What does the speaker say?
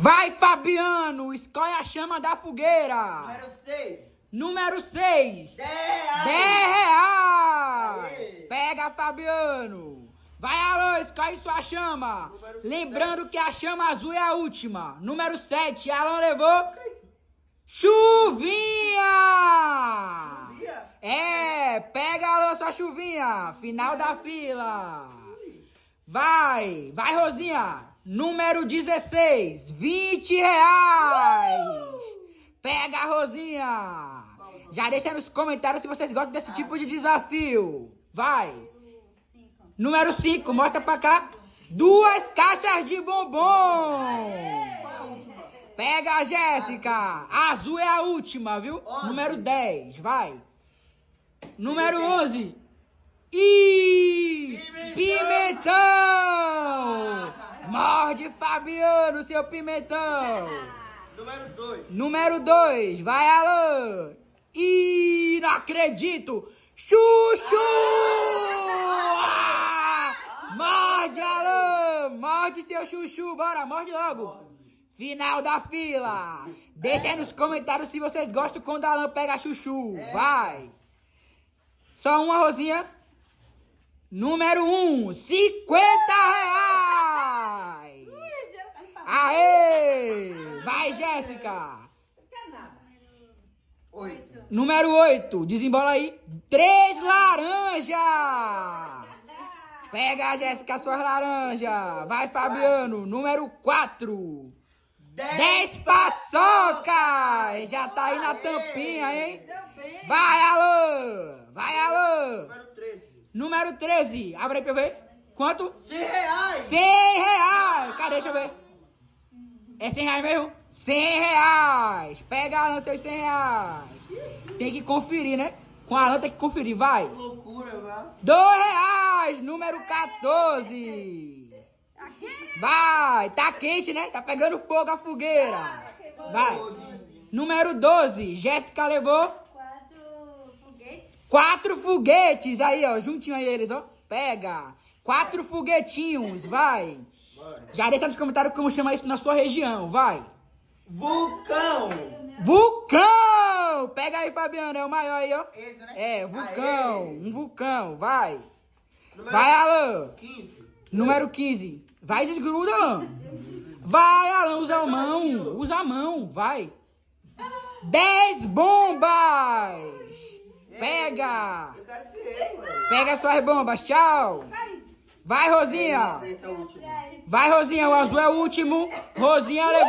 Vai, Fabiano, escolhe a chama da fogueira. Número 6. Número 6. 10 10 reais. Aê. Pega, Fabiano. Vai, Alan, escolhe sua chama. Número Lembrando 7. que a chama azul é a última. Número 7, Alan levou chuvinha. Chuvinha? É, pega, Alan, sua chuvinha. Final da fila. Vai, Rosinha. Número 16, 20 reais. Pega, Rosinha. Já deixa nos comentários se vocês gostam desse tipo de desafio. Vai. Número 5, mostra pra cá. 2 caixas de bombom. Pega a Jéssica. A azul é a última, viu? 11. Número 10, vai. Número 11. E pimentão. Morde, Fabiano, seu pimentão. Número 2. Número 2, vai, Alan. Ih, não acredito. Chuchu! Ah! Morde, Alan. Morde, seu chuchu. Bora, morde logo. Final da fila. Deixa aí nos comentários se vocês gostam quando a Alan pega chuchu. Vai. Só uma, Rosinha. Número 1, 50 reais. Aê! Vai, Jéssica. 8. Número 8, desembola aí. 3 laranjas. Pega, Jéssica, suas laranjas. Vai, Fabiano. Número 4. 10 paçoca. Já tá aí na tampinha, hein? Vai, Alan. Vai, Alan. Número 13. Número 13. Abre aí pra eu ver. Quanto? 100 reais. 100 reais. Cadê? Deixa eu ver. É 100 reais mesmo? 100 reais. Pega a Alan, tem 100 reais. Tem que conferir, né? Com a Alan tem que conferir. Vai. Loucura, vai. 2 reais. Número 14. Vai. Tá quente, né? Tá pegando fogo a fogueira. Vai. Número 12. Jéssica levou 4 foguetes. Aí, ó. Juntinho aí eles, ó. Pega. 4 foguetinhos. Vai. Já deixa nos comentários como chama isso na sua região. Vai. Vulcão. Vulcão! Pega aí, Fabiano. É o maior aí, ó. Esse, né? É, vulcão. Aê. Um vulcão. Vai. Número Vai, Alan. 15. Número 15. Vai, desgruda, Alan. Vai, Alan. Usa a mão. Usa a mão. Vai. 10 bombas. Pega. Eu quero ser ele, velho. Pega suas bombas. Tchau. Vai, Rosinha. Esse é o último. Vai, Rosinha. O azul é o último. Rosinha levou.